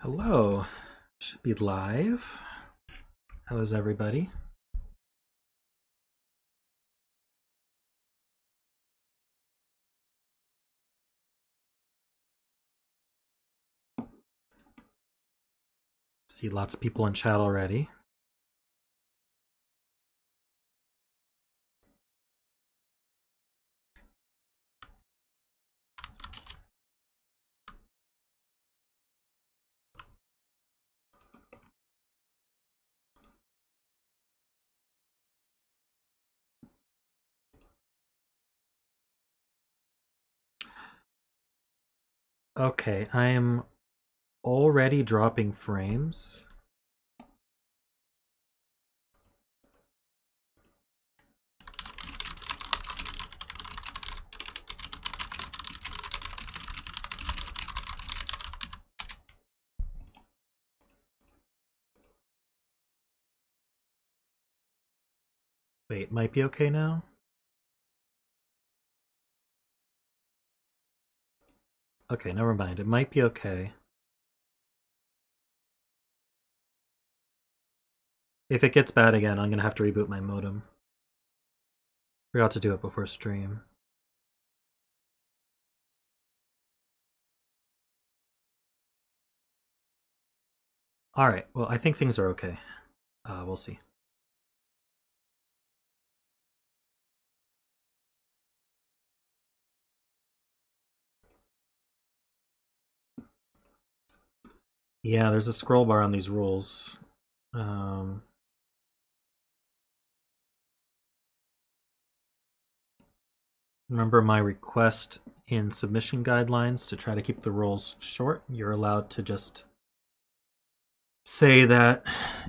Hello, should be live. How is everybody? See lots of people in chat already. Okay, I am already dropping frames. Wait, might be okay now? Okay, never mind. It might be okay. If it gets bad again, I'm gonna have to reboot my modem. Forgot to do it before stream. Alright, well, I think things are okay. We'll see. Yeah, there's a scroll bar on these rules. Remember my request in submission guidelines to try to keep the rules short? You're allowed to just say that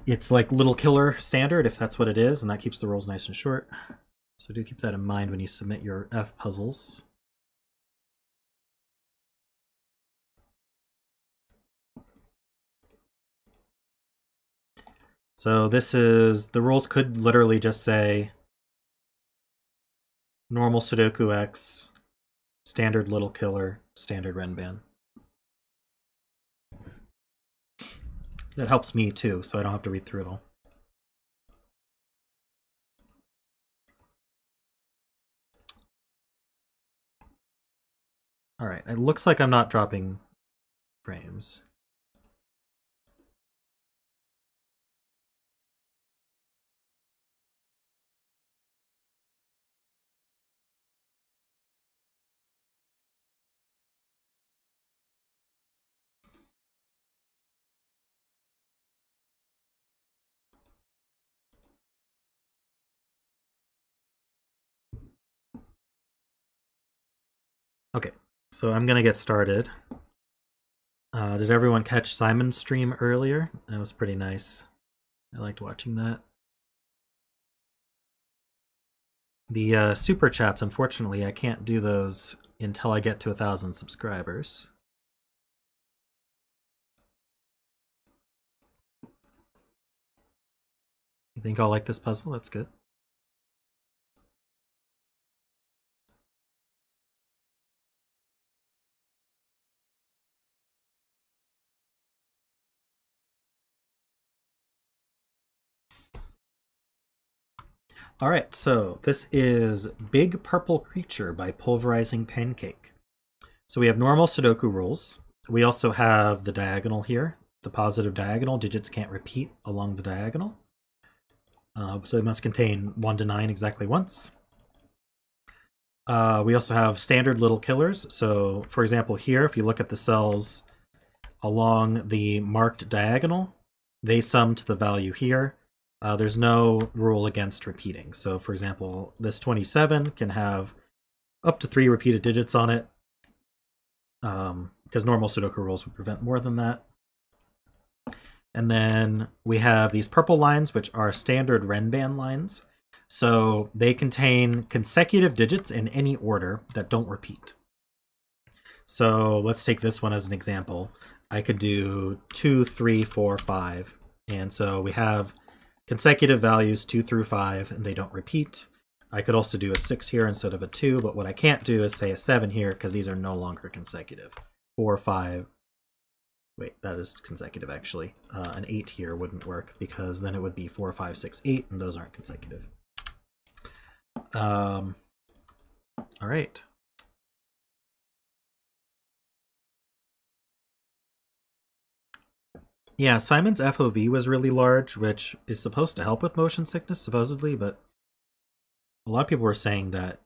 it's like little killer standard if that's what it is, and that keeps the rules nice and short. So do keep that in mind when you submit your F puzzles. So this is, the rules could literally just say normal Sudoku X, standard little killer, standard Renban. That helps me too, so I don't have to read through it all. Alright, it looks like I'm not dropping frames. Okay, so I'm gonna get started. Did everyone catch Simon's stream earlier? That was pretty nice. I liked watching that. The super chats, unfortunately, I can't do those until I get to 1,000 subscribers. You think I'll like this puzzle? That's good. All right, so this is Big Purple Creature by PulverizingPancake. So we have normal Sudoku rules. We also have the diagonal here, the positive diagonal. Digits can't repeat along the diagonal. So it must contain 1 to 9 exactly once. We also have standard little killers. So for example here, if you look at the cells along the marked diagonal, they sum to the value here. There's no rule against repeating. So for example, this 27 can have up to 3 repeated digits on it, because normal Sudoku rules would prevent more than that. And then we have these purple lines, which are standard Renban lines. So they contain consecutive digits in any order that don't repeat. So let's take this one as an example. I could do 2, 3, 4, 5. And so we have consecutive values 2 through 5, and they don't repeat. I could also do a 6 here instead of a 2, but what I can't do is say a 7 here because these are no longer consecutive. 4, 5, Wait, that is consecutive, actually. An 8 here wouldn't work, because then it would be 4, 5, 6, 8, and those aren't consecutive. All right. Yeah, Simon's FOV was really large, which is supposed to help with motion sickness, supposedly, but a lot of people were saying that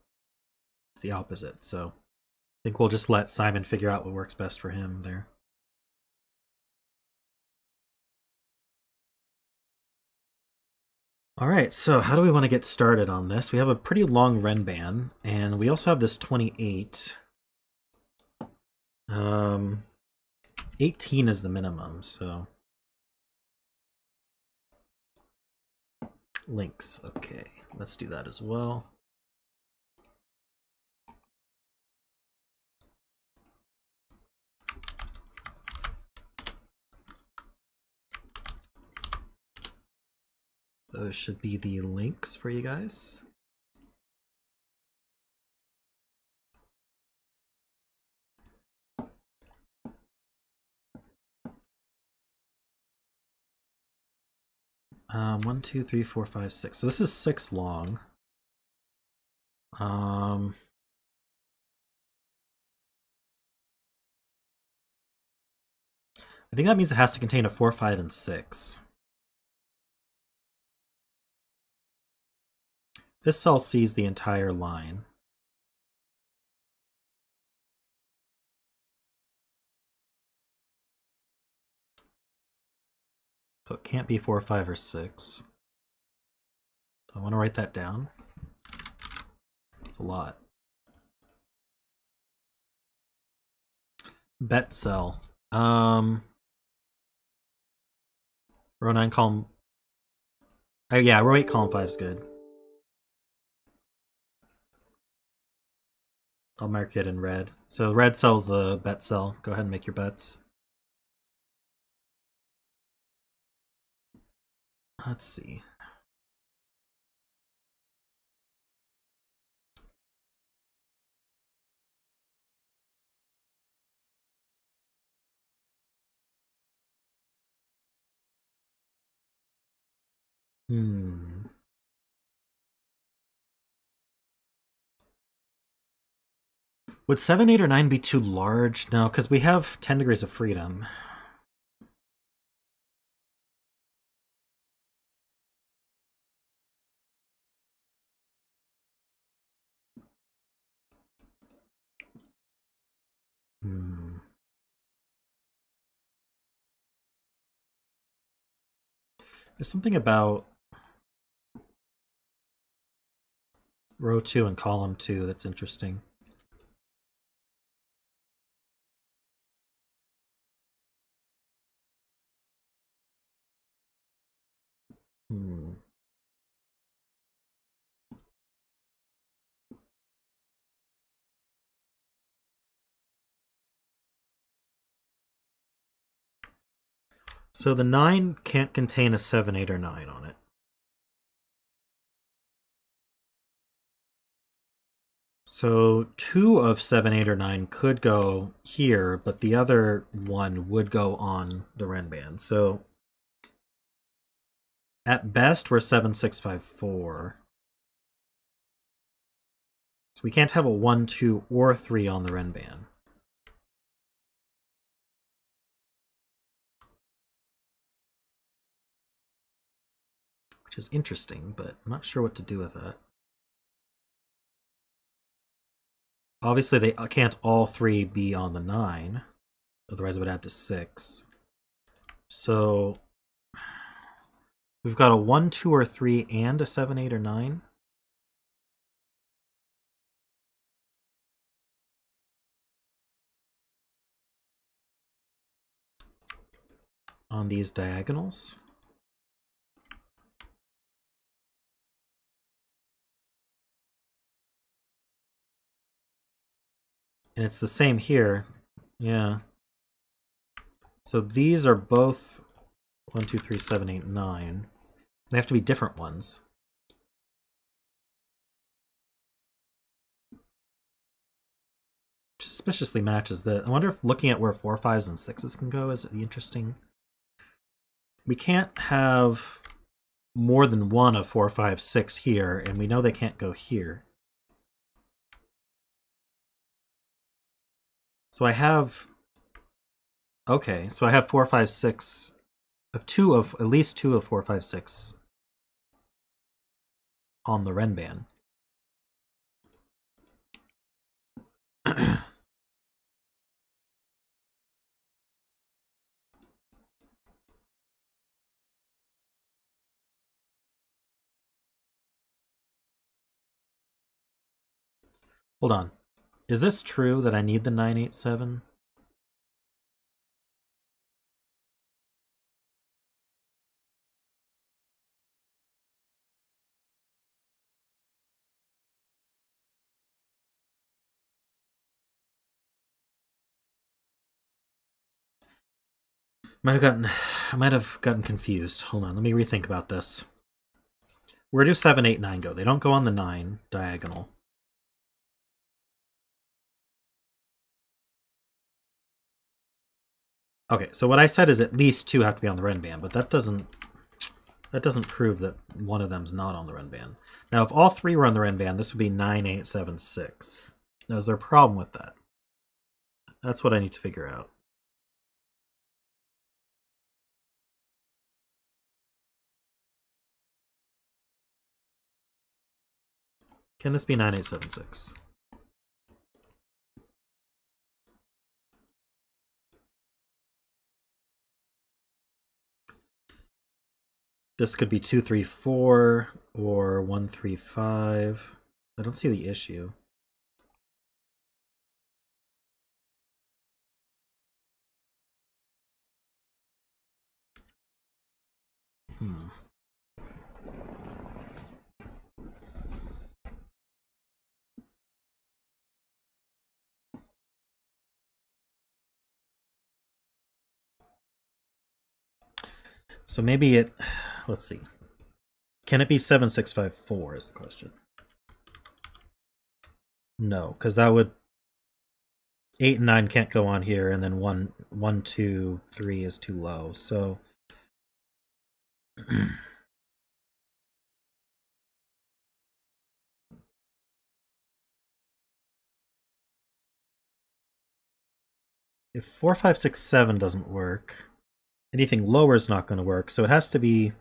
it's the opposite, so I think we'll just let Simon figure out what works best for him there. Alright, so how do we want to get started on this? We have a pretty long Renban, and we also have this 28. 18 is the minimum, so... Links, okay. Let's do that as well. Those should be the links for you guys. One, two, three, four, five, six. So this is 6 long. I think that means it has to contain a 4, 5, and 6. This cell sees the entire line. So it can't be 4, 5, or 6. I want to write that down. It's a lot. Bet cell. Row 9, column... yeah, row 8, column 5 is good. I'll mark it in red. So red cell's the bet cell. Go ahead and make your bets. Let's see. Would 7, 8, or 9 be too large? No, because we have 10 degrees of freedom. There's something about row 2 and column 2 that's interesting. So the 9 can't contain a 7, 8, or 9 on it. So 2 of 7, 8, or 9 could go here, but the other one would go on the Renban. So at best, we're 7, 6, 5, 4. So we can't have a 1, 2, or 3 on the Renban. Which is interesting, but I'm not sure what to do with that. Obviously, they can't all 3 be on the 9. Otherwise, it would add to 6. So we've got a 1, 2, or 3 and a 7, 8, or 9. On these diagonals. And it's the same here. Yeah. So these are both 1, 2, 3, 7, 8, 9. They have to be different ones. suspiciously matches the... I wonder if looking at where 4, 5s, and 6s can go is interesting. We can't have more than one of 4, 5, 6 here, and we know they can't go here. So I have... Okay, so I have 4, 5, 6... at least two of 4, 5, 6 on the Renban. Hold on. Is this true that I need the 987? I might have gotten confused. Hold on, let me rethink about this. Where do 7, 8, 9 go? They don't go on the 9 diagonal. Okay, so what I said is at least 2 have to be on the Renban, but that doesn't prove that one of them's not on the Renban. Now, if all 3 were on the Renban, this would be 9, 8, 7, 6. Now, is there a problem with that? That's what I need to figure out. Can this be 9, 8, 7, 6? This could be 2, 3, 4 or 1, 3, 5. I don't see the issue. So maybe it... Let's see. Can it be 7, 6, 5, 4 is the question. No, because that would... 8 and 9 can't go on here, and then 1, 2, 3 is too low, so... If 4, 5, 6, 7 doesn't work, anything lower is not going to work, so it has to be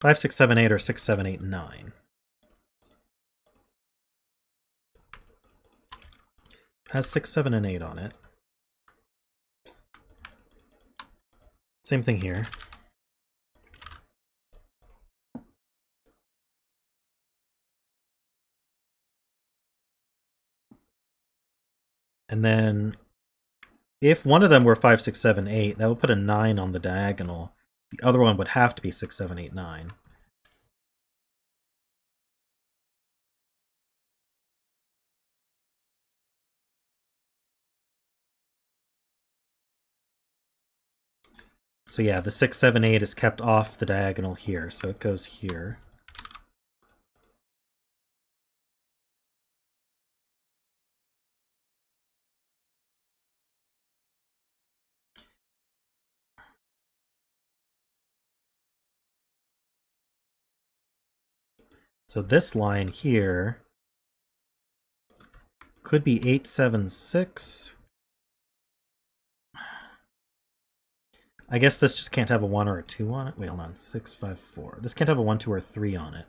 5, 6, 7, 8 or 6, 7, 8, 9. It has 6, 7, and 8 on it. Same thing here. And then if one of them were 5, 6, 7, 8, that would put a 9 on the diagonal. The other one would have to be 6, 7, 8, 9. So yeah, the 6, 7, 8 is kept off the diagonal here, so it goes here. So this line here could be 8, 7, 6. I guess this just can't have a 1 or a 2 on it. Wait, hold on. 6, 5, 4. This can't have a 1, 2, or 3 on it.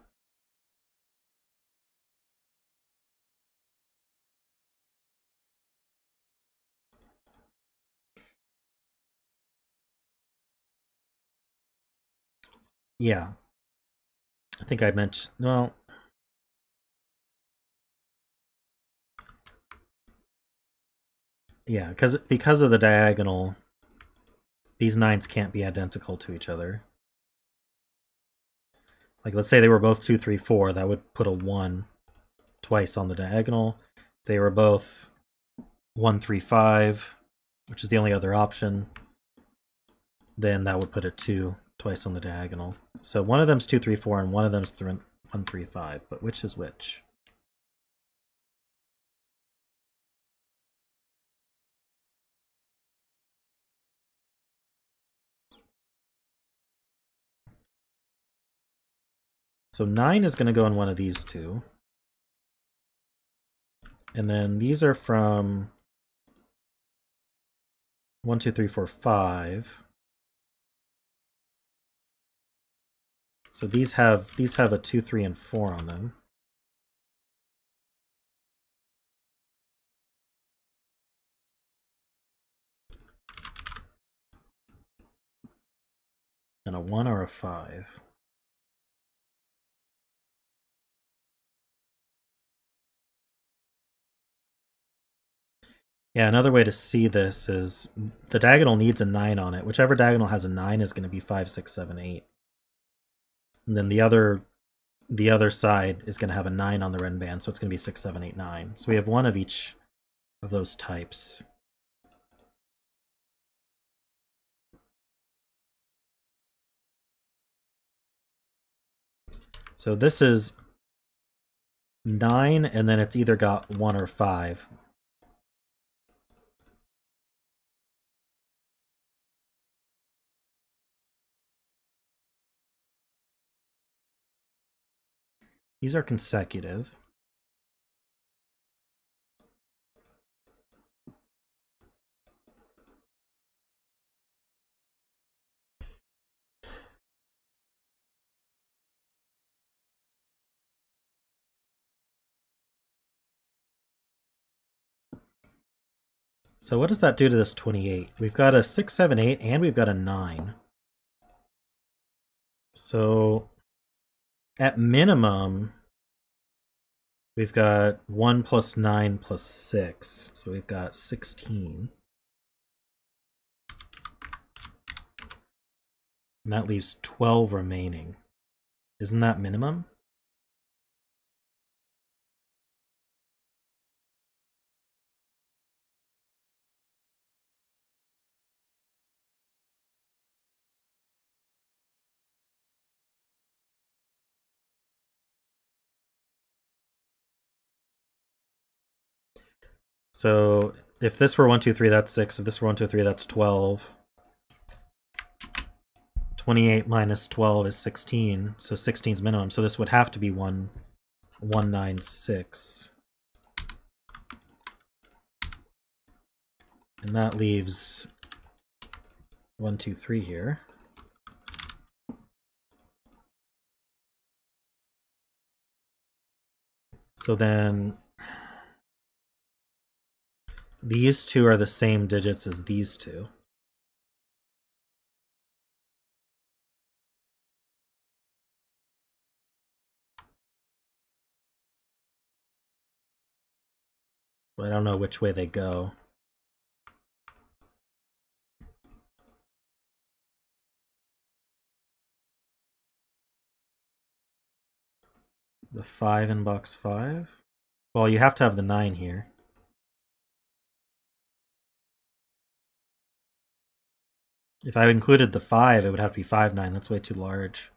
Yeah. I think I mentioned... Well... Yeah, because of the diagonal, these 9s can't be identical to each other. Like, let's say they were both 2, 3, 4. That would put a 1 twice on the diagonal. If they were both 1, 3, 5, which is the only other option, then that would put a 2 twice on the diagonal. So one of them's 2, 3, 4, and one of them's 1, 3, 5. But which is which? So 9 is going to go in one of these two. And then these are from 1, 2, 3, 4, 5. So these have a 2, 3, and 4 on them. And a 1 or a 5. Yeah, another way to see this is the diagonal needs a 9 on it. Whichever diagonal has a 9 is going to be 5, 6, 7, 8. And then the other side is going to have a 9 on the ren band, so it's going to be 6, 7, 8, 9. So we have one of each of those types. So this is 9, and then it's either got 1 or 5. These are consecutive. So what does that do to this 28? We've got a 6, 7, 8, and we've got a 9. So at minimum, we've got 1 plus 9 plus 6. So we've got 16. And that leaves 12 remaining. Isn't that minimum? So if this were 1, 2, 3, that's 6. If this were 1, 2, 3, that's 12. 28 minus 12 is 16. So 16 is minimum. So this would have to be 196. And that leaves 1, 2, 3 here. So then these two are the same digits as these two. But I don't know which way they go. The 5 in box 5? Well, you have to have the 9 here. If I included the 5, it would have to be 5, 9. That's way too large.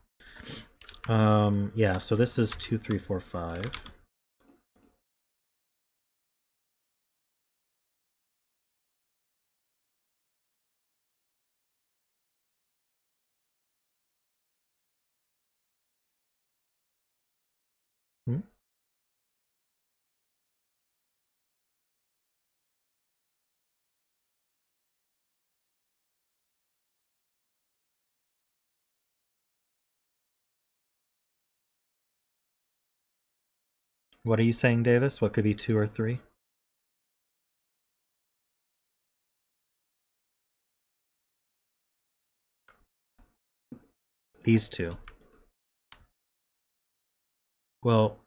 Yeah, so this is 2, 3, 4, 5. Hmm? What are you saying, Davis? What could be 2 or 3? These two. Well,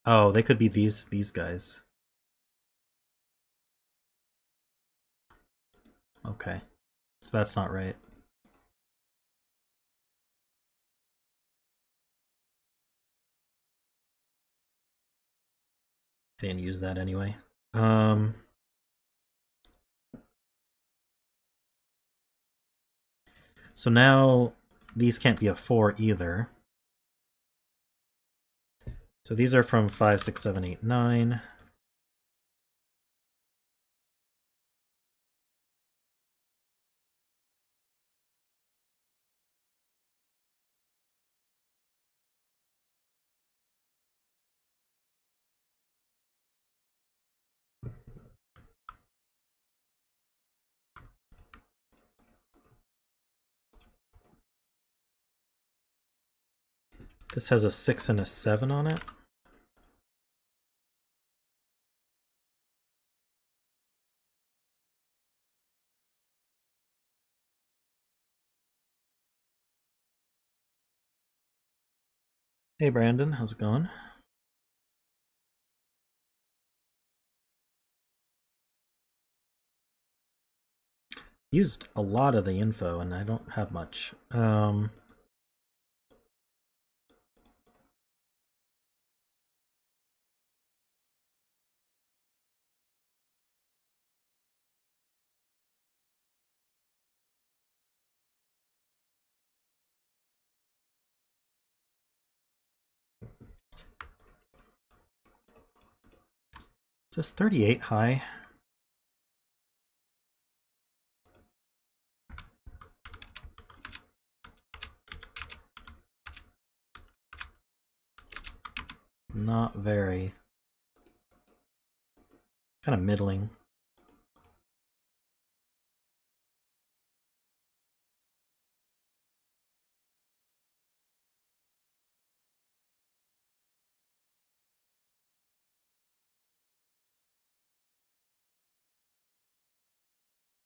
oh, they could be these guys. Okay, so that's not right. Didn't use that anyway. So now these can't be a 4 either. So these are from 5, 6, 7, 8, 9. This has a 6 and a 7 on it. Hey Brandon, how's it going? Used a lot of the info and I don't have much. Is this 38 high? Not very. Kind of middling.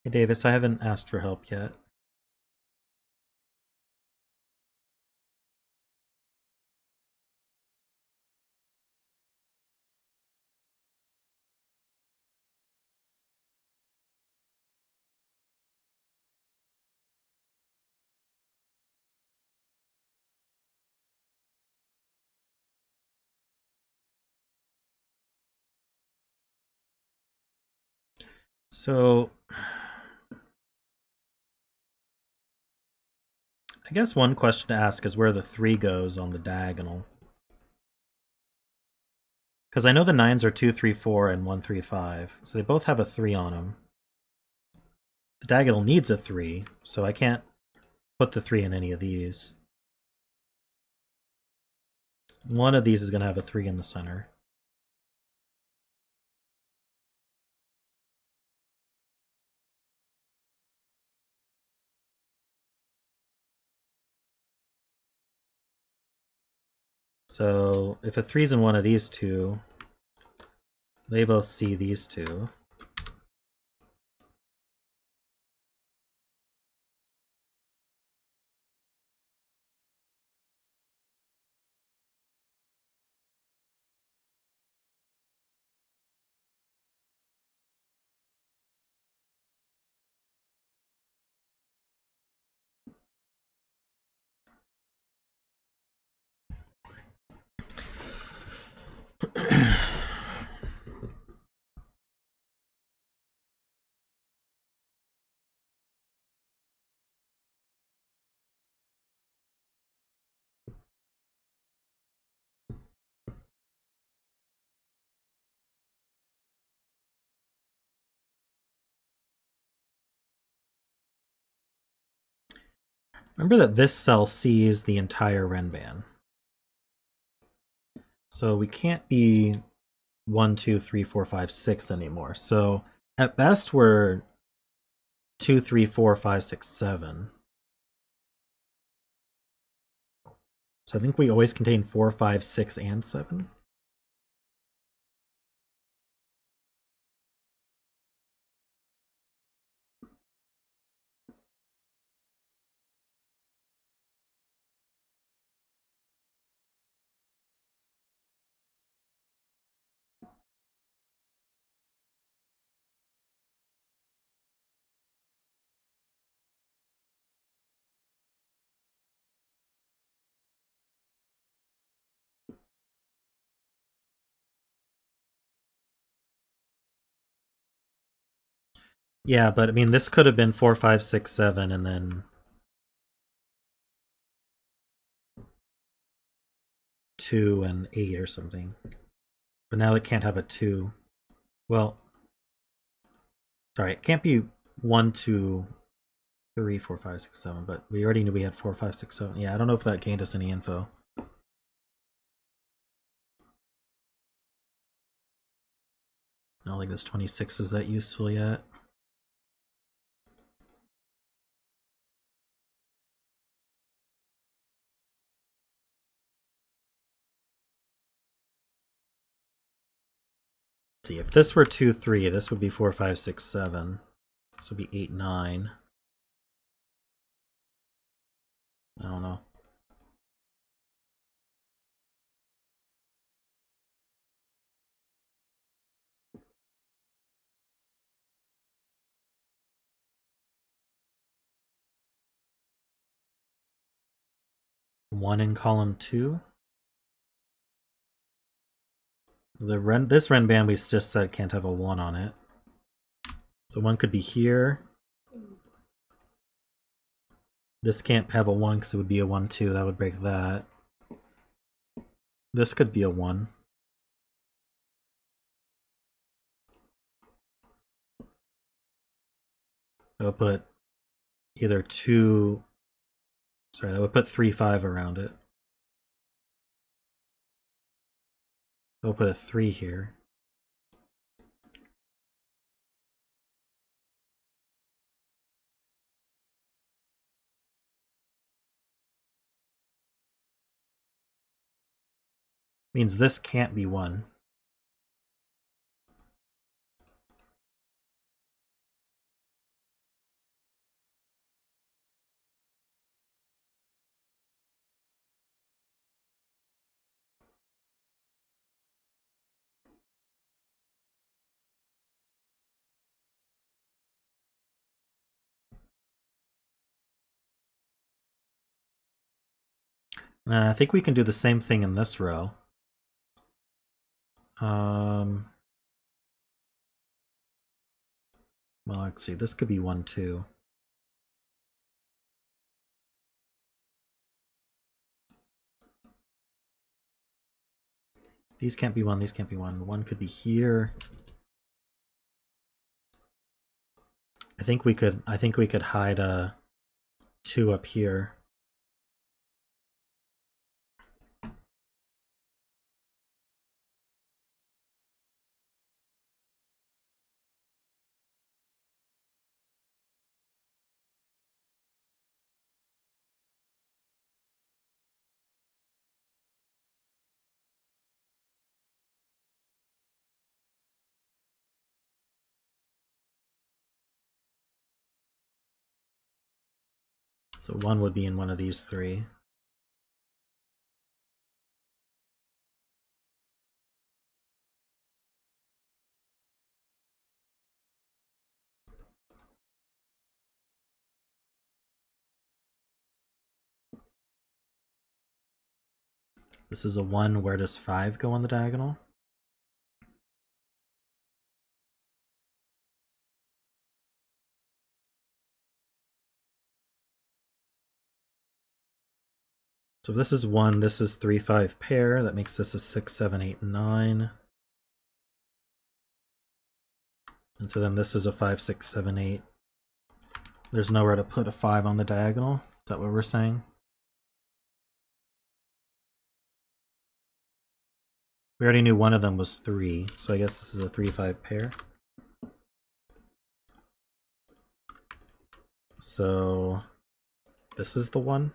Hey Davis, I haven't asked for help yet. So I guess one question to ask is where the 3 goes on the diagonal. Because I know the 9s are 2, 3, 4, and 1, 3, 5. So they both have a 3 on them. The diagonal needs a 3, so I can't put the 3 in any of these. One of these is going to have a 3 in the center. So if a 3's in one of these two, they both see these two. Remember that this cell sees the entire Renban. So we can't be 1, 2, 3, 4, 5, 6 anymore. So at best we're 2, 3, 4, 5, 6, 7. So I think we always contain 4, 5, 6, and 7. Yeah, but I mean, this could have been 4, 5, 6, 7, and then 2 and 8 or something. But now it can't have a 2. Well, sorry, it can't be 1, 2, 3, 4, 5, 6, 7, but we already knew we had 4, 5, 6, 7. Yeah, I don't know if that gained us any info. I don't think this 26 is that useful yet. see, if this were 2, 3, this would be 4, 5, 6, 7. This would be 8, 9. I don't know. One in column 2. This Ren band we just said can't have a 1 on it. So 1 could be here. This can't have a 1 because it would be a 1, 2. That would break that. This could be a 1. That would put either 2... Sorry, that would put 3, 5 around it. That would put a 3 here. Means this can't be 1. I think we can do the same thing in this row. Well, let's see. This could be 1, 2. These can't be 1. These can't be 1. 1 could be here. I think we could hide a 2 up here. So 1 would be in one of these 3. This is a 1. Where does 5 go on the diagonal? So if this is 1, this is 3, 5 pair. That makes this a 6, 7, 8, 9. And so then this is a 5, 6, 7, 8. There's nowhere to put a 5 on the diagonal. Is that what we're saying? We already knew one of them was 3, so I guess this is a 3, 5 pair. So this is the 1.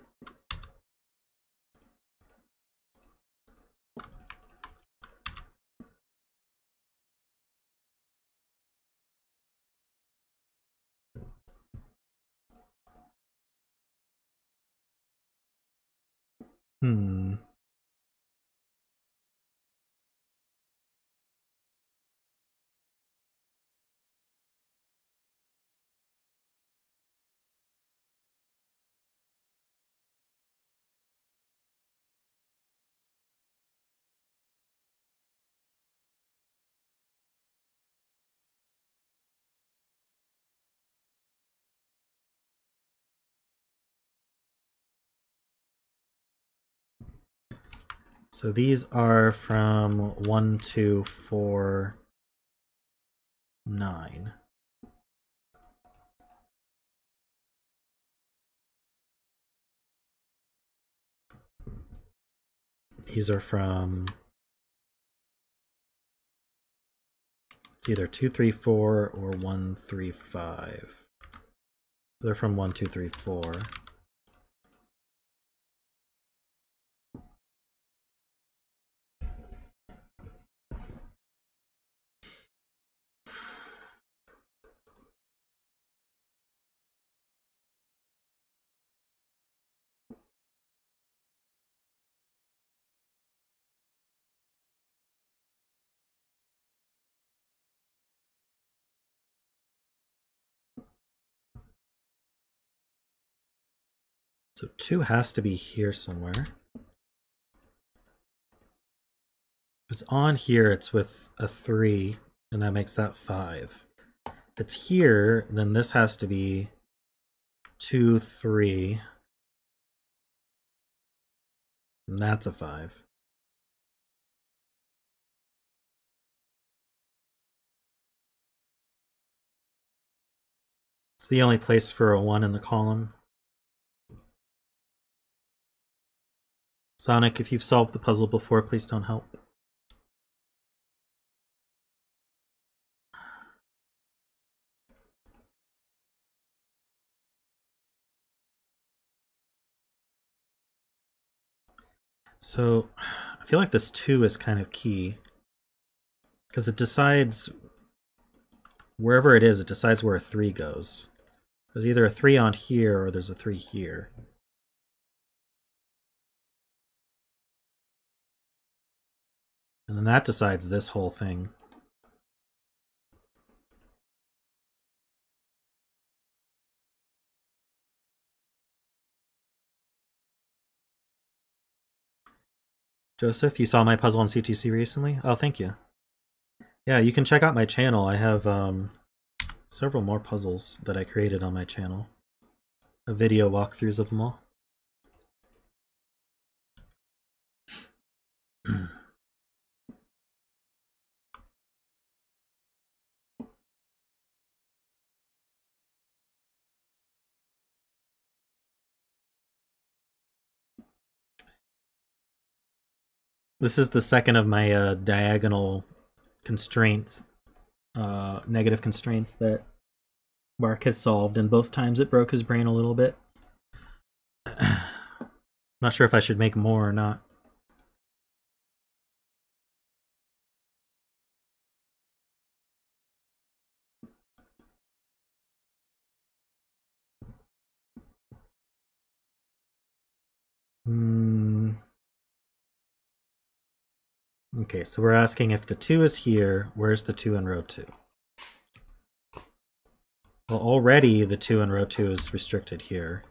So these are from 1, 2, 4, 9. These are from, it's either 2, 3, 4 or 1, 3, 5. They're from 1, 2, 3, 4. So 2 has to be here somewhere. If it's on here, it's with a 3, and that makes that 5. If it's here, then this has to be 2, 3, and that's a 5. It's the only place for a 1 in the column. Sonic, if you've solved the puzzle before, please don't help. So I feel like this 2 is kind of key, because it decides, wherever it is, it decides where a 3 goes. There's either a 3 on here or there's a 3 here. And then that decides this whole thing. Joseph, you saw my puzzle on CTC recently? Oh, thank you. Yeah, you can check out my channel. I have several more puzzles that I created on my channel. Video walkthroughs of them all. This is the second of my diagonal constraints, negative constraints that Mark has solved, and both times it broke his brain a little bit. Not sure if I should make more or not. Okay, so we're asking if the 2 is here, where's the 2 in row 2? Well, already the 2 in row 2 is restricted here.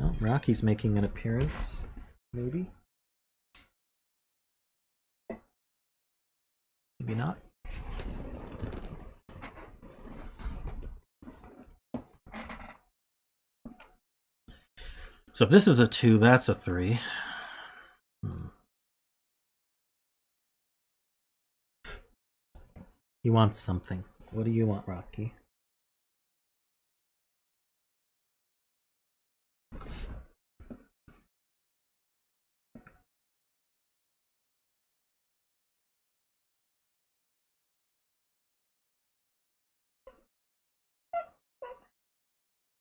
Oh, Rocky's making an appearance, maybe? Maybe not. So if this is a 2, that's a 3. He wants something. What do you want, Rocky?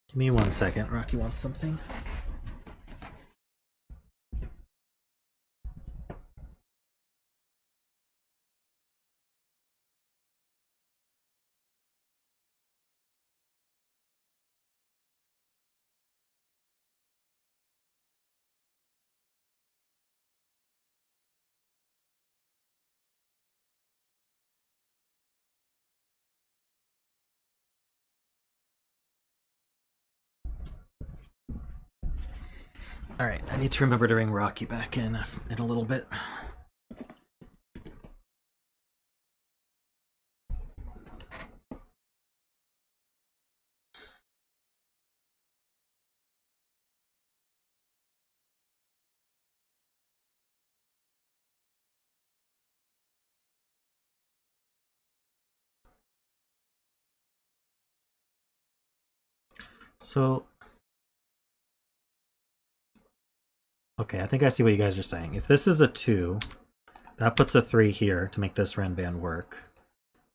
Give me 1 second. Rocky wants something. Alright, I need to remember to bring Rocky back in a little bit. So, okay, I think I see what you guys are saying. If this is a 2, that puts a 3 here to make this Renban work.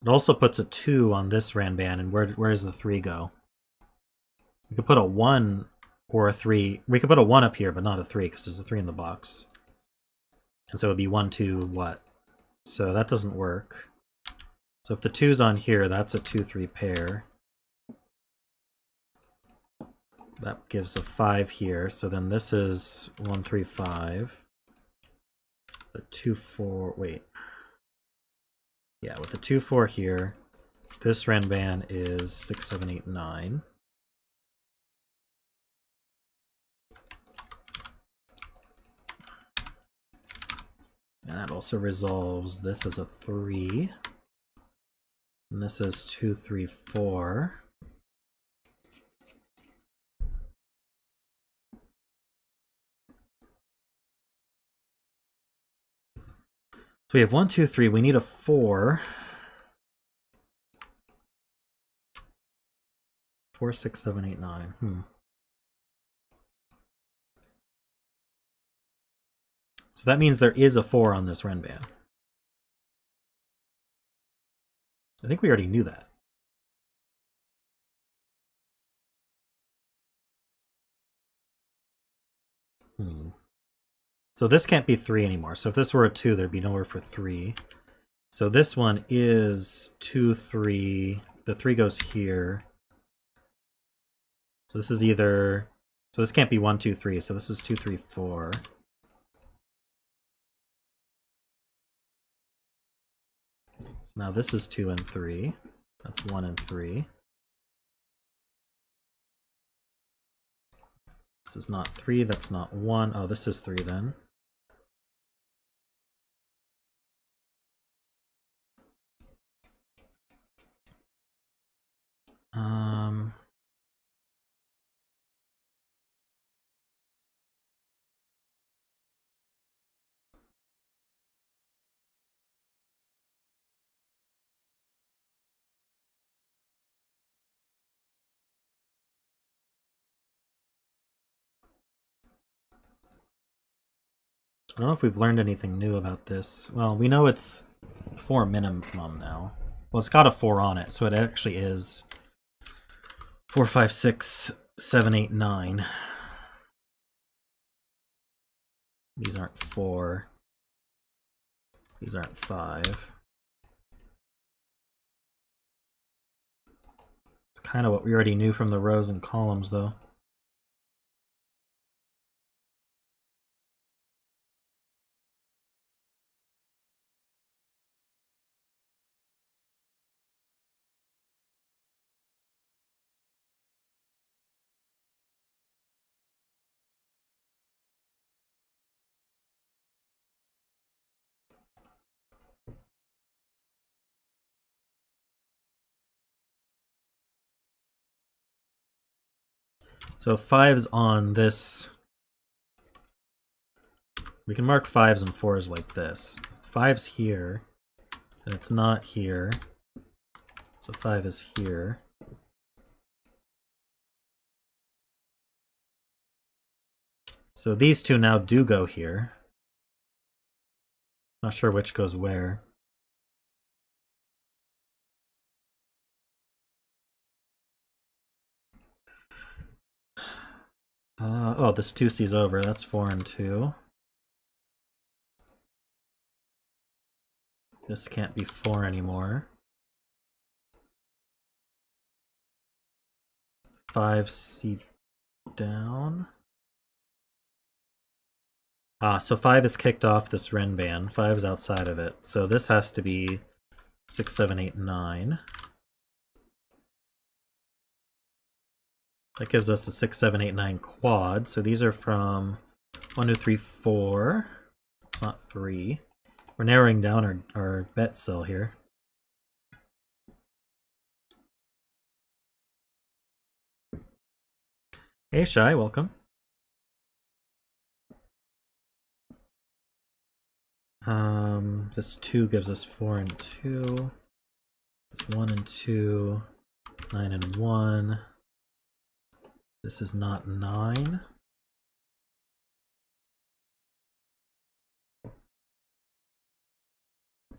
It also puts a 2 on this Renban, and where does the 3 go? We could put a 1 or a 3. We could put a 1 up here, but not a 3, because there's a 3 in the box. And so it would be 1, 2, what? So that doesn't work. So if the 2's on here, that's a 2, 3 pair. That gives a 5 here, so then this is 1, 3, 5. The 2, 4, wait. Yeah, with the 2, 4 here, This Renban is 6, 7, 8, 9. And that also resolves this as a 3. And this is 2, 3, 4. So we have 1, 2, 3. We need a 4. 4, 6, 7, 8, 9. So that means there is a 4 on this Renban. I think we already knew that. So this can't be 3 anymore. So if this were a 2, there'd be nowhere for 3. So this one is 2, 3. The 3 goes here. So this is either... So this can't be 1, 2, 3. So this is 2, 3, 4. So now this is 2 and 3. That's 1 and 3. This is not 3. That's not 1. Oh, this is 3 then. I don't know if we've learned anything new about this. Well, we know it's 4 minimum now. Well, it's got a 4 on it, so it actually is 4, 5, 6, 7, 8, 9. These aren't 4. These aren't 5. It's kind of what we already knew from the rows and columns, though. So 5's on this. We can mark 5's and 4's like this. 5's here, and it's not here. So 5 is here. So these two now do go here. Not sure which goes where. Oh, this 2C's over. That's 4 and 2. This can't be 4 anymore. 5C down. So 5 is kicked off this Renban. 5 is outside of it. So this has to be 6, 7, 8, 9. That gives us a 6, 7, 8, 9 quad. So these are from 1, 2, 3, 4. It's not 3. We're narrowing down our bet cell here. Hey, Shai, welcome. This 2 gives us 4 and 2. This 1 and 2. 9 and 1. This is not 9.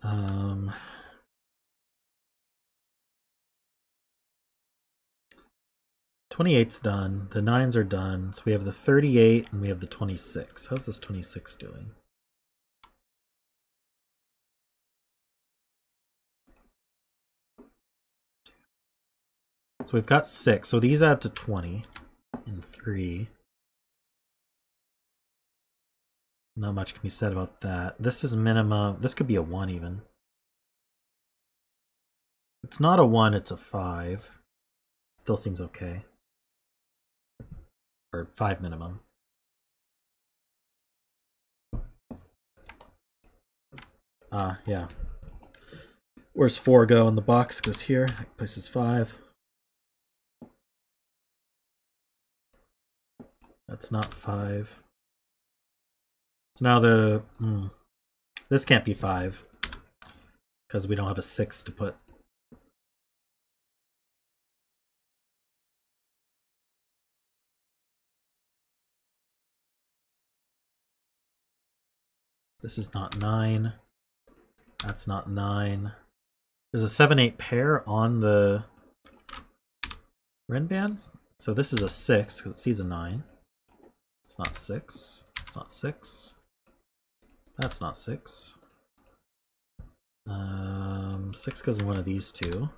Um, 28's done. The 9's are done. So we have the 38 and we have the 26. How's this 26 doing? So we've got 6. So these add to 20 and 3. Not much can be said about that. This is minimum. This could be a 1 even. It's not a 1, it's a 5. Still seems okay. Or 5 minimum. Yeah. Where's 4 go in the box? Goes here. Places 5. That's not 5. So now the... this can't be 5. Because we don't have a 6 to put. This is not 9. That's not 9. There's a 7-8 pair on the Ren band. So this is a 6 because it sees a 9. It's not 6. It's not 6. That's not 6. 6 goes in one of these two.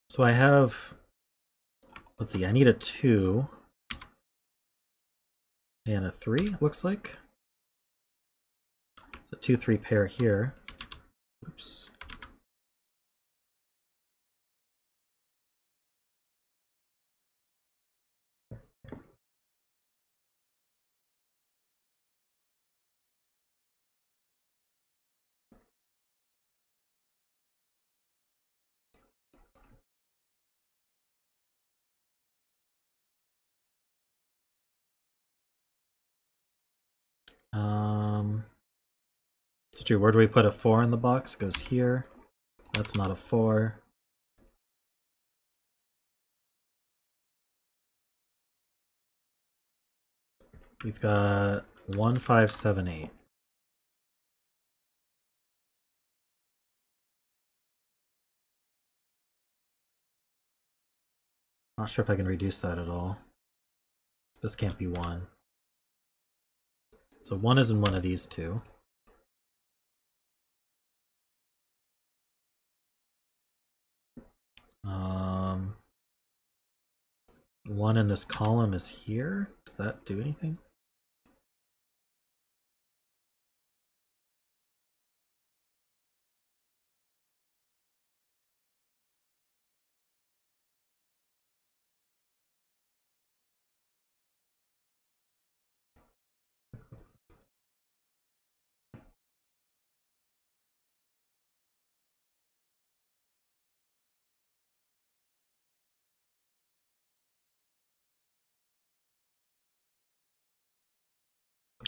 So I have, let's see, I need a 2 and a 3, looks like. It's a 2-3 pair here. Oops. It's true. Where do we put a 4 in the box? It goes here. That's not a 4. We've got 1, 5, 7, 8. Not sure if I can reduce that at all. This can't be 1. So 1 is in one of these two. Um, 1 in this column is here. Does that do anything?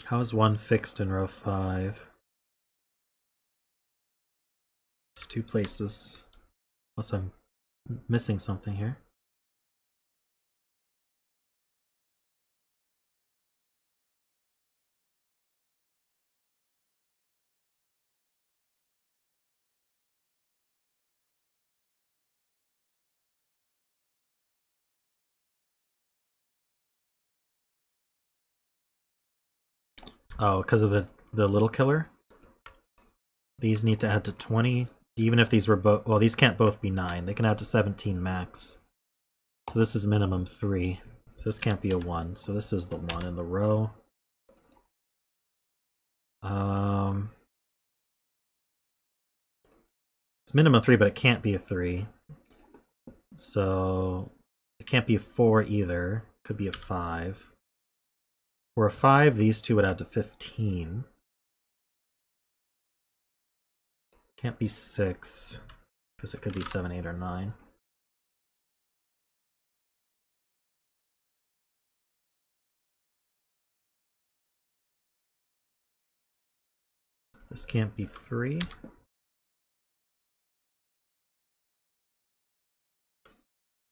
How is 1 fixed in row 5? It's 2 places. Unless I'm missing something here. Oh, because of the little killer? These need to add to 20, even if these were both... Well, these can't both be 9. They can add to 17 max. So this is minimum 3. So this can't be a 1. So this is the 1 in the row. It's minimum 3, but it can't be a 3. So it can't be a 4 either. Could be a 5. For a 5, these two would add to 15. Can't be 6, because it could be 7, 8, or 9. This can't be 3.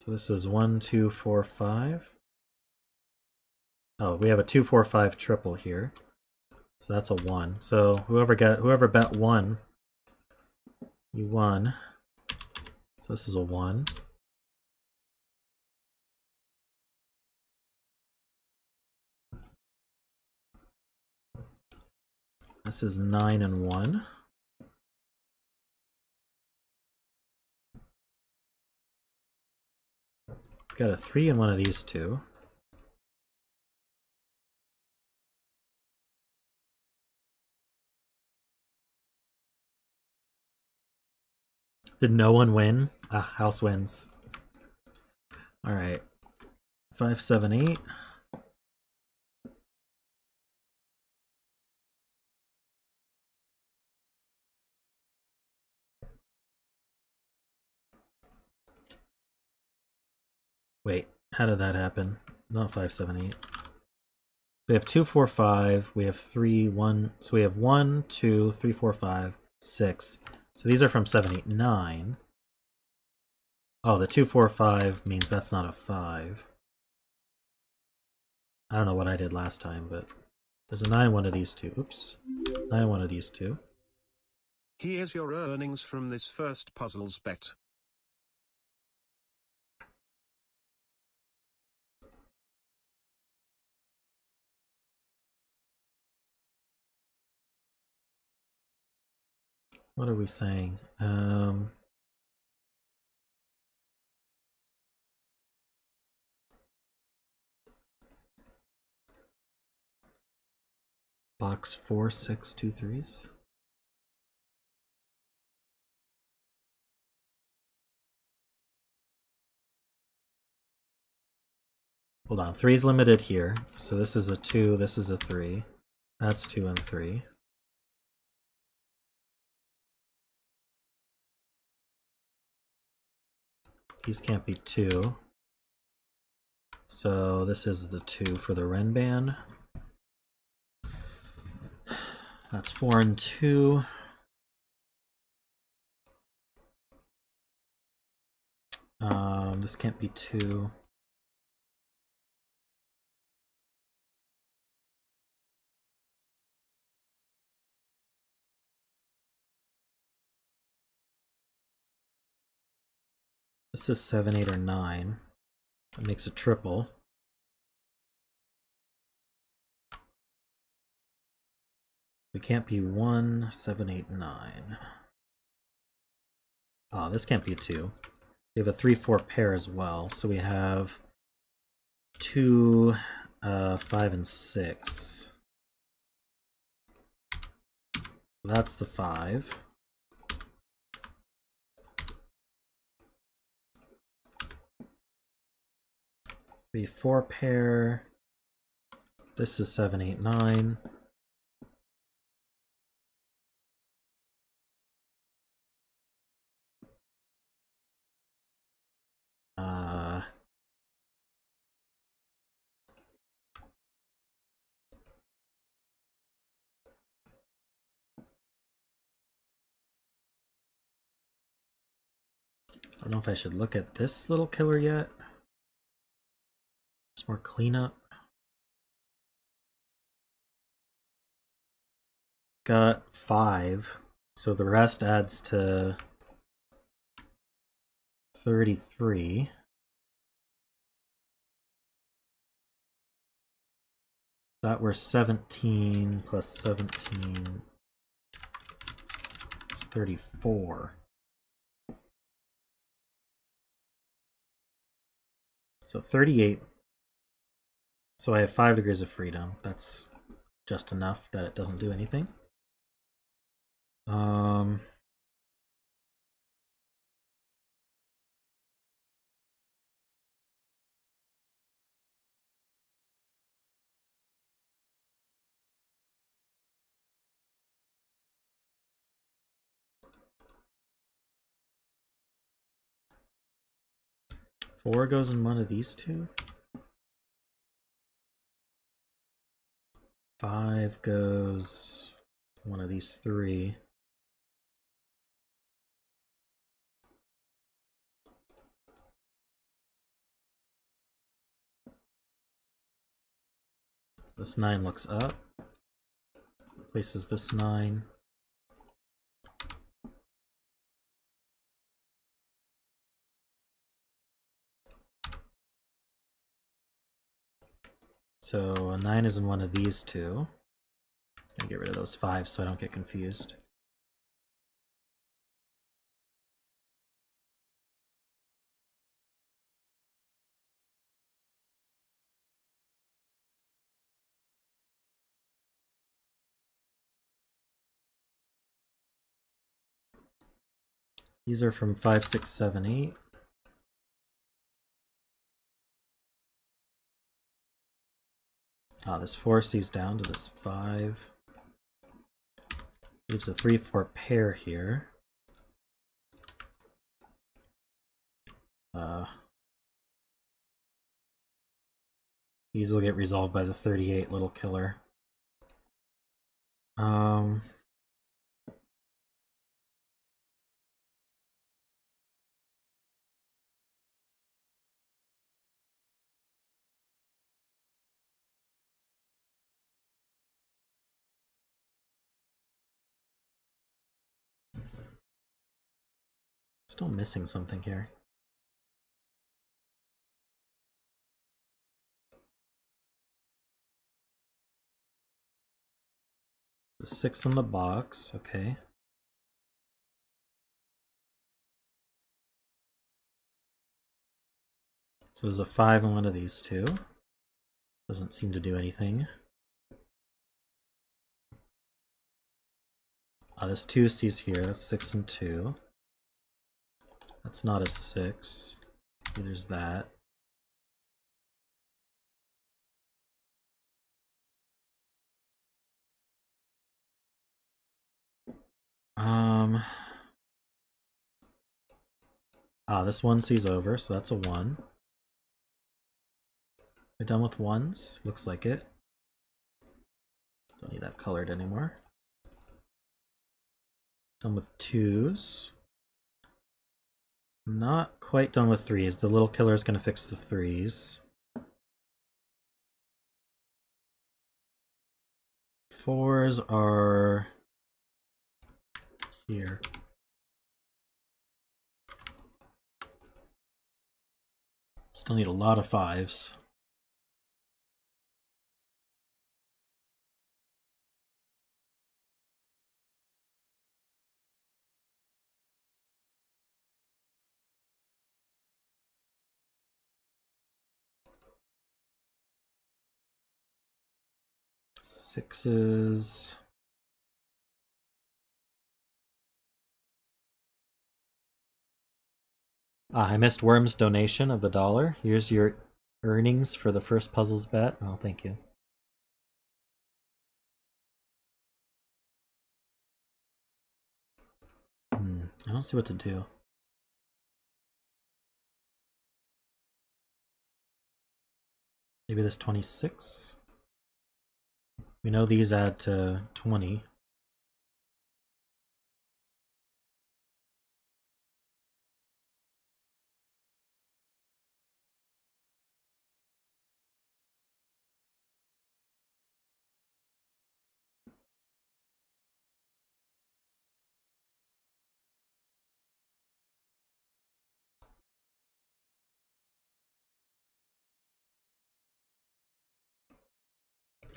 So this is 1, 2, 4, 5. Oh, we have a 2, 4, 5 triple here. So that's a 1. So whoever bet 1, you won. So this is a 1. This is 9 and 1. Got a 3 in one of these two. Did no one win? Ah, house wins. Alright. 5, 7, 8. Wait, how did that happen? Not 5, 7, 8. We have 2, 4, 5. We have 3, 1. So we have 1, 2, 3, 4, 5, 6. So these are from 7, 8, 9. Oh, the 2, 4, 5 means that's not a 5. I don't know what I did last time, but there's a 9 one of these two. Oops. 9 one of these two. Here's your earnings from this first puzzles bet. What are we saying? Box 4, 6, 2, 3s. Hold on, 3 is limited here. So this is a 2, this is a 3. That's 2 and 3. These can't be 2. So this is the 2 for the Renban. That's 4 and 2. This can't be 2. This is 7, 8, or 9. That makes a triple. We can't be 1, 7, 8, 9. Oh, this can't be a 2. We have a 3, 4 pair as well. So we have 2, 5, and 6. That's the 5. Three, 4 pair. This is 7, 8, 9. I don't know if I should look at this little killer yet. Just more cleanup. Got 5, so the rest adds to 33. That were 17 plus 17 is 34. So 38. So I have 5 degrees of freedom. That's just enough that it doesn't do anything. 4 goes in one of these two. 5 goes one of these 3. This 9 looks up. Places this 9. So a 9 is in one of these two. I'll get rid of those 5 so I don't get confused. These are from 5, 6, 7, 8. Ah, this 4 sees down to this 5. Leaves a 3, 4 pair here. These will get resolved by the 38 little killer. Still missing something here. The 6 in the box, okay. So there's a 5 in one of these two. Doesn't seem to do anything. This 2 sees here, that's 6 and 2. That's not a 6. There's that. This 1 sees over, so that's a 1. We're done with 1s? Looks like it. Don't need that colored anymore. Done with 2s. Not quite done with 3s. The little killer is going to fix the 3s. 4s are here. Still need a lot of 5s. Sixes. I missed Worm's donation of the $1. Here's your earnings for the first puzzles bet. Oh, thank you. I don't see what to do. Maybe this 26? We know these add to 20.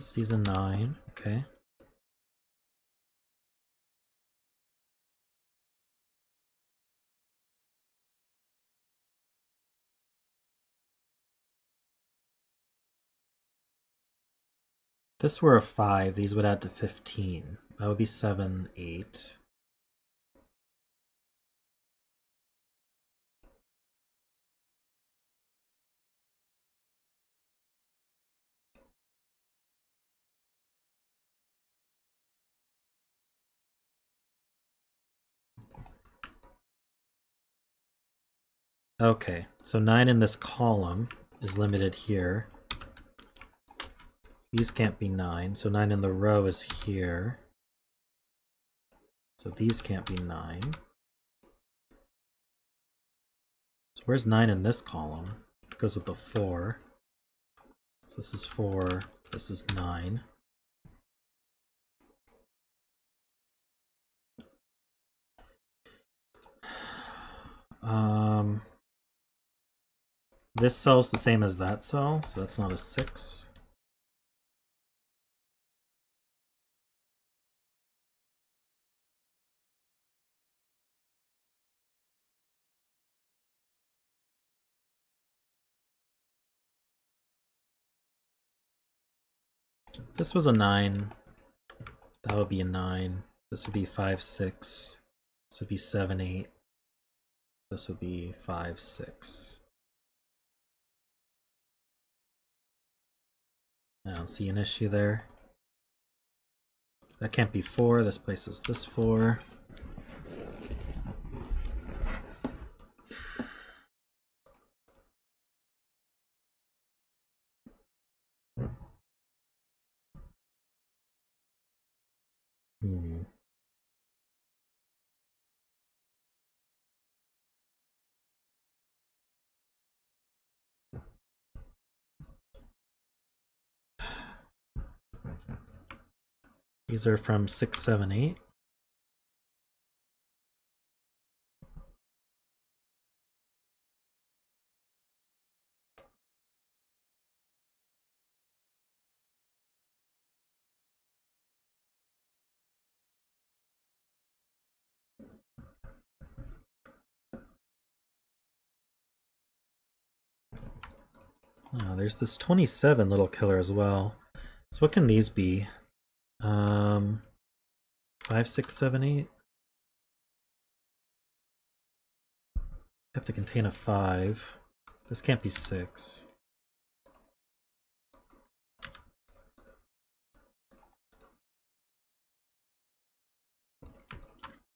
Season 9, okay. If this were a 5, these would add to 15. That would be 7, 8. Okay, so 9 in this column is limited here. These can't be 9, so 9 in the row is here. So these can't be 9. So where's 9 in this column? It goes with the 4. So this is 4, this is 9. This cell's the same as that cell, so that's not a 6. If this was a 9, that would be a 9. This would be 5, 6. This would be 7, 8. This would be 5, 6. I don't see an issue there. That can't be 4. This places this 4. These are from 6, 7, 8. Oh, there's this 27 little killer as well. So what can these be? 5, 6, 7, 8. Have to contain a 5. This can't be 6.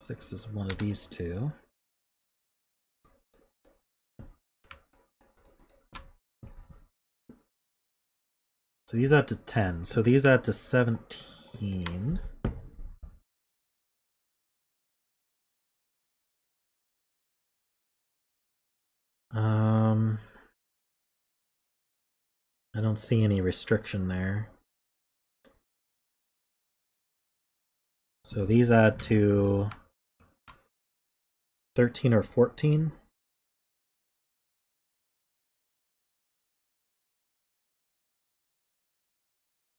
Six is one of these two. So these add to 10. So these add to 17. I don't see any restriction there. So these add to 13 or 14.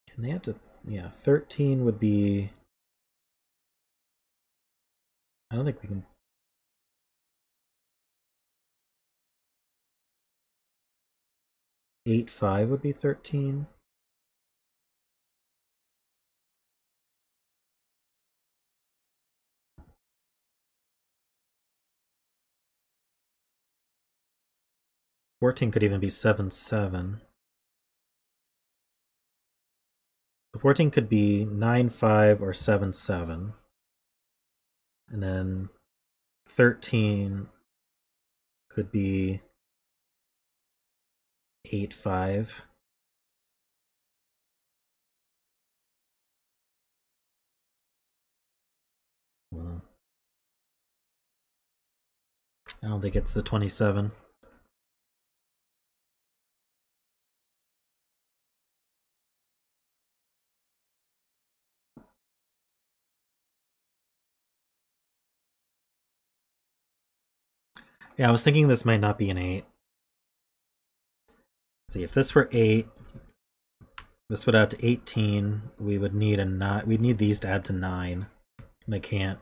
Can they add to, yeah, 13 would be, I don't think we can. 8, 5 would be 13. Could even be 7, 7. 14 could be 9, 5 or 7, 7. And then 13 could be 8, 5. Well, I don't think it's the 27. Yeah, I was thinking this might not be an 8. Let's see, if this were 8, this would add to 18. We would need a 9. We'd need these to add to 9. They can't.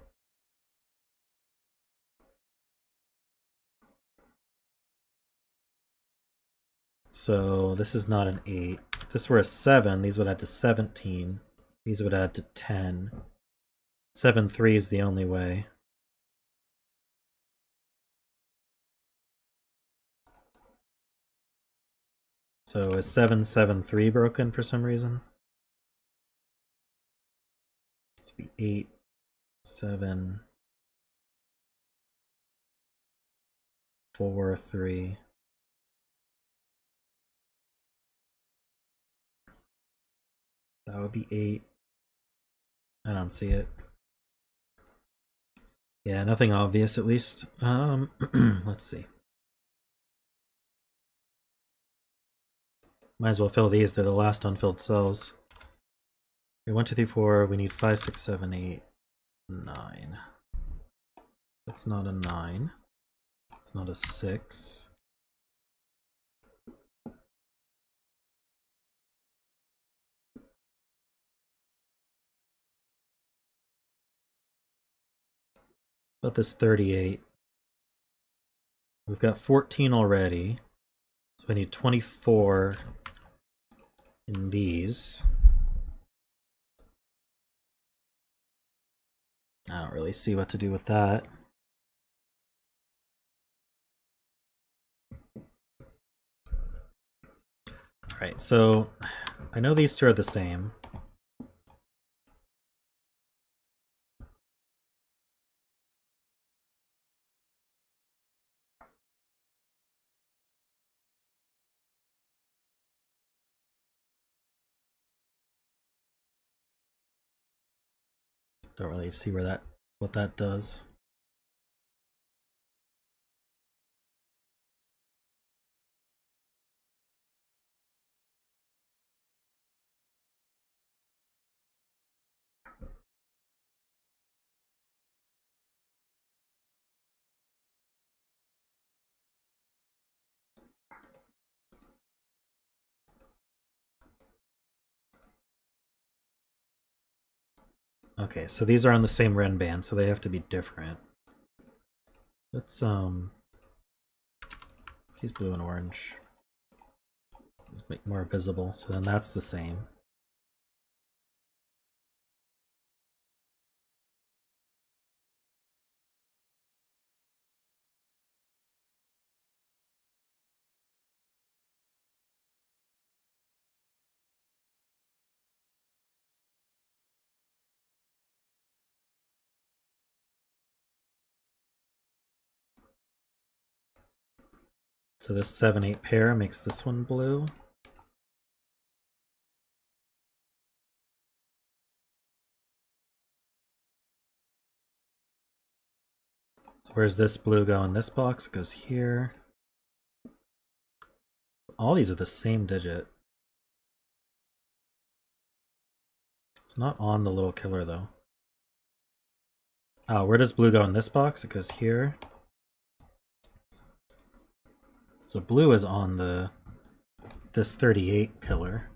So this is not an 8. If this were a 7, these would add to 17. These would add to 10. 7, 3 is the only way. So is 7, 7, 3 broken for some reason? This would be 8, 7, 4, 3. That would be 8. I don't see it. Yeah, nothing obvious at least. Let's see. Might as well fill these, they're the last unfilled cells. Okay, 1, 2, 3, 4, we need 5, 6, 7, 8, 9. That's not a 9. It's not a 6. About this 38. We've got 14 already. So we need 24 in these. I don't really see what to do with that. Right, so I know these two are the same. Don't really see what that does. Okay, so these are on the same Ren band, so they have to be different. Let's use blue and orange. Let's make more visible, so then that's the same. So this 7-8 pair makes this one blue. So where's this blue go in this box? It goes here. All these are the same digit. It's not on the little killer though. Oh, where does blue go in this box? It goes here. So blue is on this 38 killer.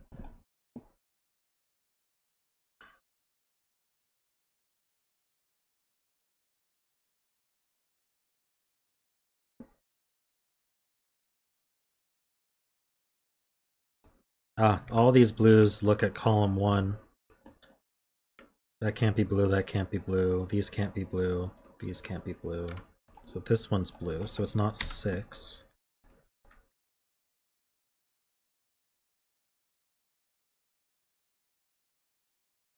Ah, all these blues look at column 1. That can't be blue, that can't be blue, these can't be blue, these can't be blue. So this one's blue, so it's not 6.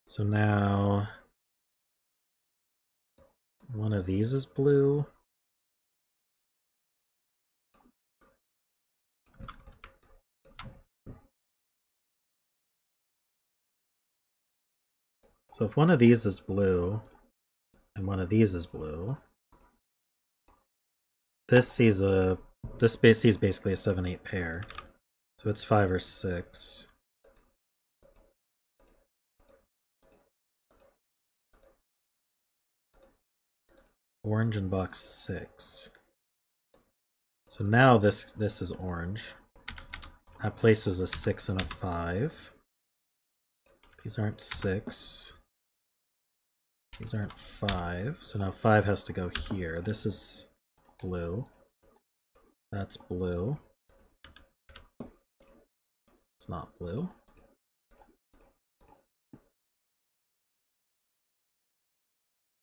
So now one of these is blue. So if one of these is blue and one of these is blue, this sees basically a 7-8 pair. So it's 5 or 6. Orange in box 6. So now this is orange. That places a 6 and a 5. These aren't 6. These aren't 5. So now 5 has to go here. This is blue. That's blue. It's not blue.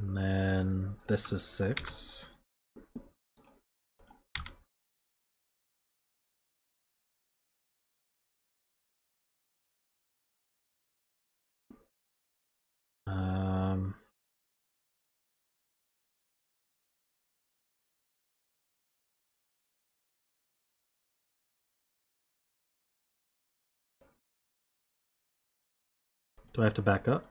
And then this is 6. Do I have to back up?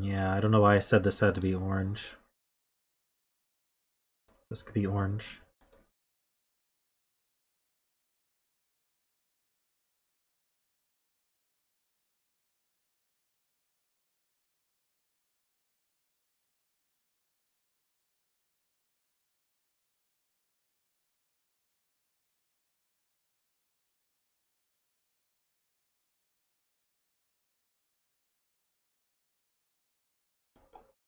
Yeah, I don't know why I said this had to be orange. This could be orange.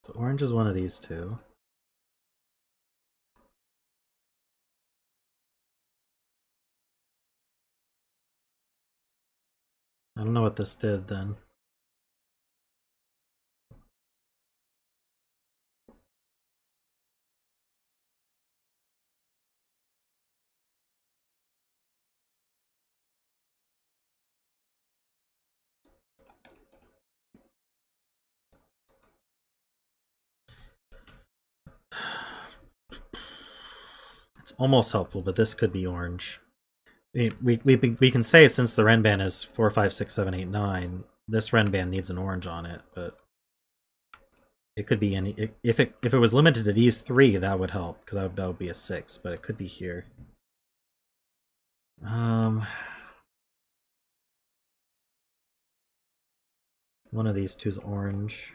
So orange is one of these two. I don't know what this did then. It's almost helpful, but this could be orange. We can say since the Renban is 4, 5, 6, 7, 8, 9, this Renban needs an orange on it, but it could be any. If it was limited to these three, that would help because that would be a 6, but it could be here. One of these two is orange.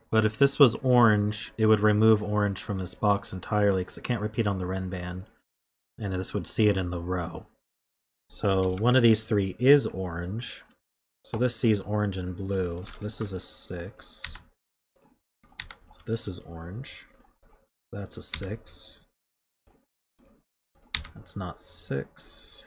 But if this was orange, it would remove orange from this box entirely because it can't repeat on the Renban, and this would see it in the row. So one of these three is orange. So this sees orange and blue. So this is a 6. So this is orange. That's a 6. That's not 6.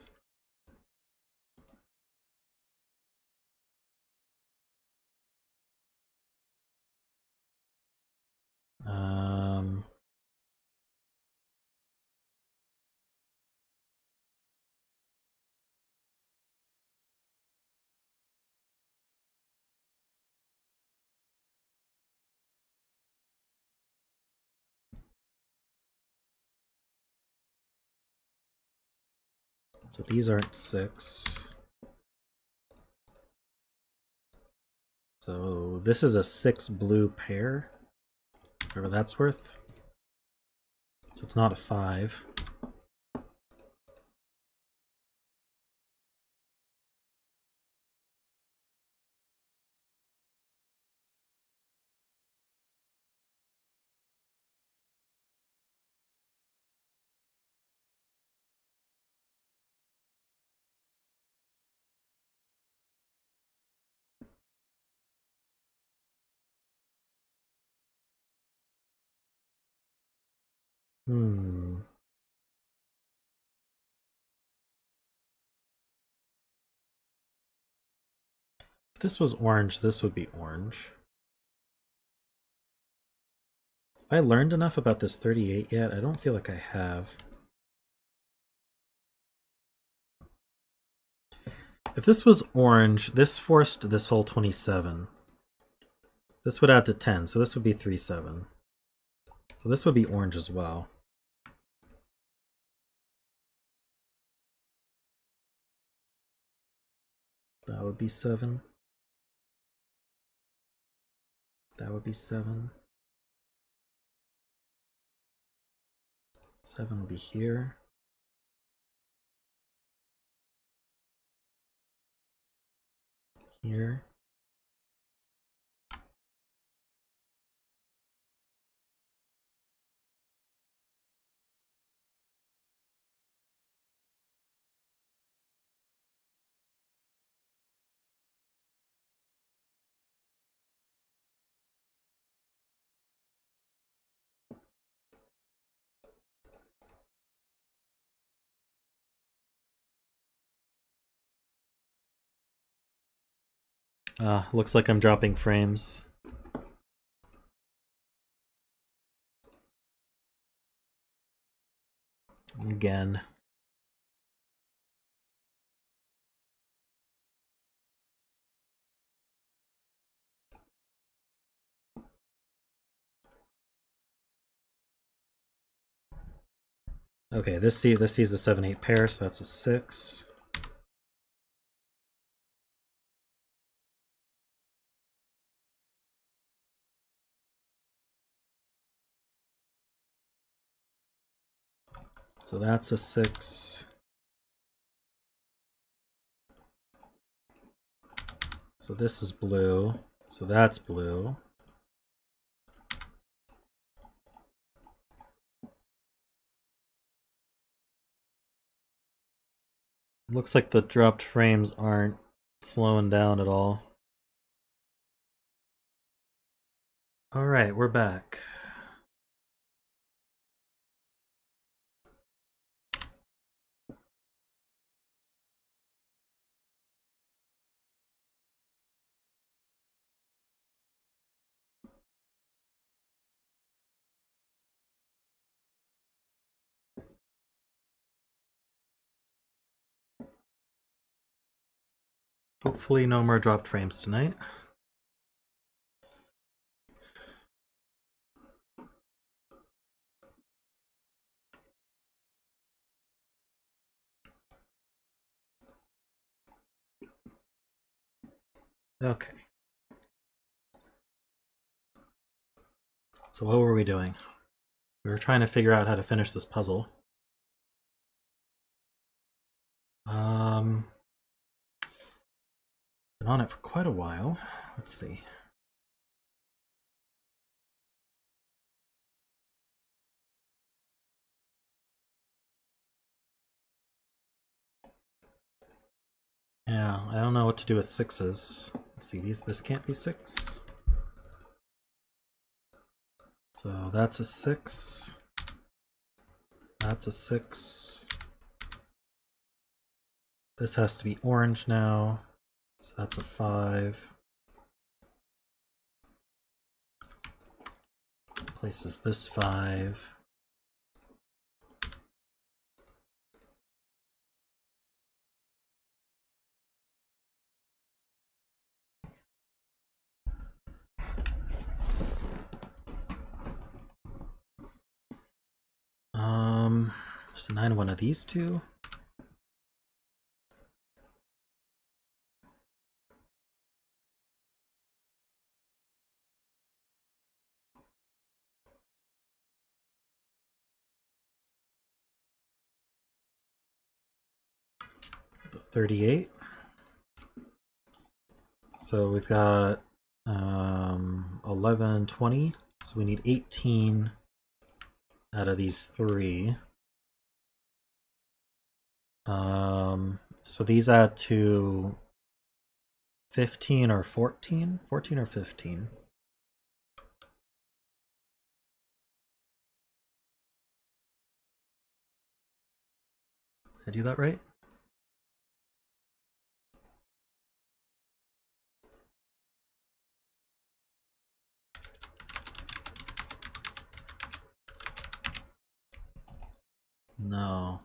So these aren't 6. So this is a 6 blue pair, whatever that's worth. So it's not a 5. If this was orange, this would be orange. Have I learned enough about this 38 yet? I don't feel like I have. If this was orange, this forced this whole 27. This would add to 10, so this would be 3, 7. So this would be orange as well. That would be 7. That would be 7. 7 would be here. Here. Looks like I'm dropping frames. Again. Okay, this sees the 7-8 pair, so that's a 6. So that's a 6. So this is blue. So that's blue. Looks like the dropped frames aren't slowing down at all. All right, we're back. Hopefully no more dropped frames tonight. Okay. So what were we doing? We were trying to figure out how to finish this puzzle. Been on it for quite a while. Let's see. Yeah, I don't know what to do with sixes. Let's see, this can't be 6. So that's a 6. That's a 6. This has to be orange now. So that's a 5. Places this 5. Just a 9 of these two. The 38. So we've got 11, 20. So we need 18 out of these 3. So these add to 15 or 14? 14 or 15? Did I do that right? No.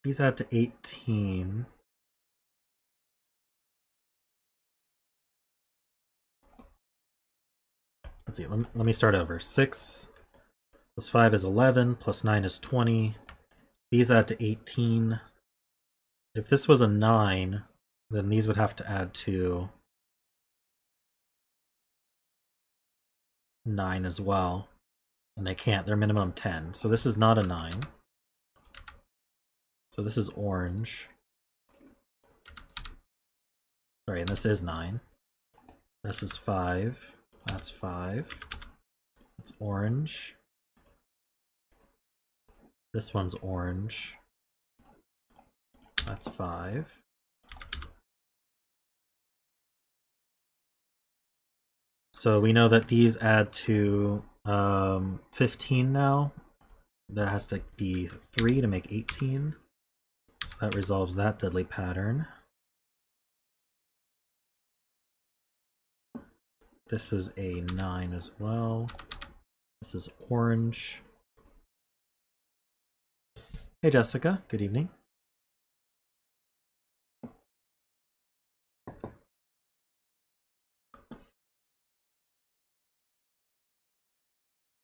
These add to 18. Let's see, let me start over. 6 plus 5 is 11, plus 9 is 20. These add to 18. If this was a 9, then these would have to add to 9 as well. And they can't, they're minimum 10. So this is not a 9. So this is orange. Sorry, and this is 9. This is 5. That's 5. That's orange. This one's orange. That's 5. So we know that these add to 15 now. That has to be 3 to make 18. So that resolves that deadly pattern. This is a 9 as well. This is orange. Hey Jessica, good evening.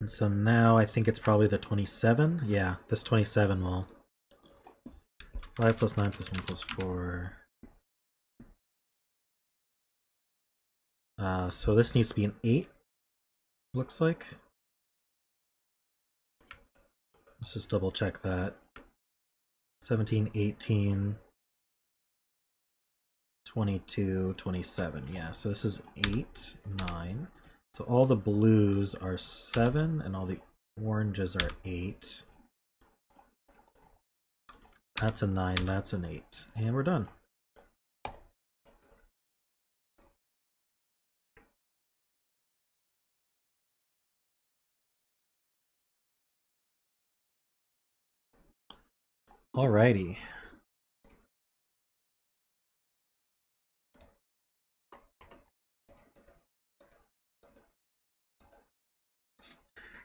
And so now I think it's probably the 27. Yeah, this 27 will. 5 plus 9 plus 1 plus 4. So this needs to be an 8, looks like. Let's just double check that. 17, 18, 22, 27. Yeah, so this is 8, 9. So all the blues are 7 and all the oranges are 8. That's a 9, that's an 8. And we're done. Alrighty.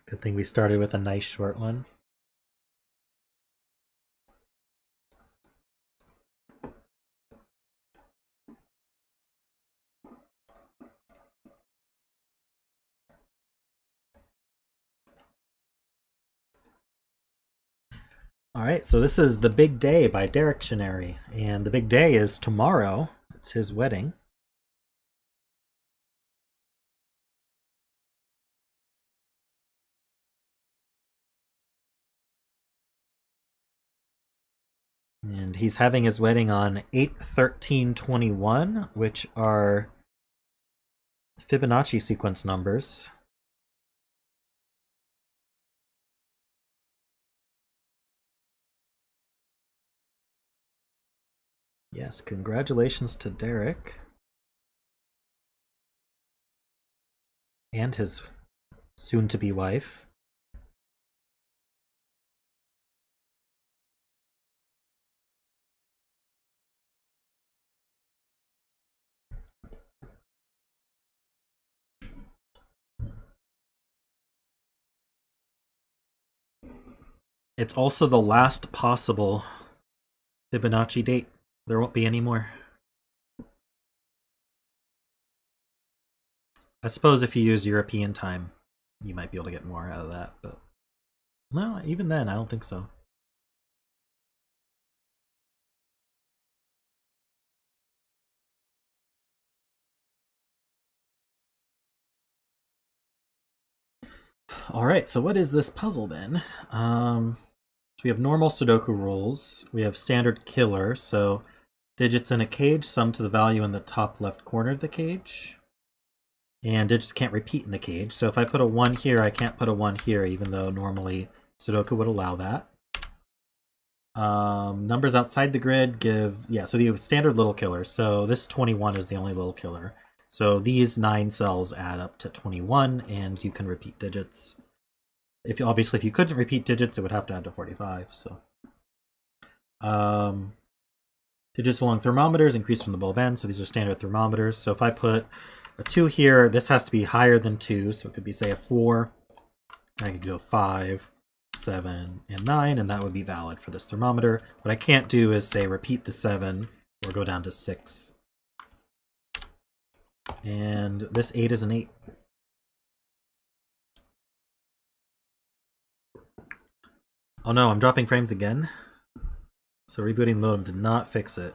Good thing we started with a nice short one. Alright, so this is The Big Day by Derektionary, and the big day is tomorrow. It's his wedding. And he's having his wedding on 8/13/21, which are Fibonacci sequence numbers. Yes, congratulations to Derek. And his soon-to-be wife. It's also the last possible Fibonacci date. There won't be any more. I suppose if you use European time, you might be able to get more out of that, but no, even then, I don't think so. All right, so what is this puzzle then? So we have normal Sudoku rules. We have standard killer, so digits in a cage sum to the value in the top left corner of the cage. And digits can't repeat in the cage. So if I put a 1 here, I can't put a 1 here, even though normally Sudoku would allow that. Numbers outside the grid give, yeah, so the standard little killers. So this 21 is the only little killer. So these 9 cells add up to 21, and you can repeat digits. Obviously, if you couldn't repeat digits, it would have to add to 45. So, digits along thermometers increase from the bulb end. So these are standard thermometers. So if I put a 2 here, this has to be higher than 2. So it could be, say, a 4. I could go 5, 7, and 9, and that would be valid for this thermometer. What I can't do is, say, repeat the 7 or go down to 6. And this 8 is an 8. Oh no, I'm dropping frames again. So rebooting the modem did not fix it.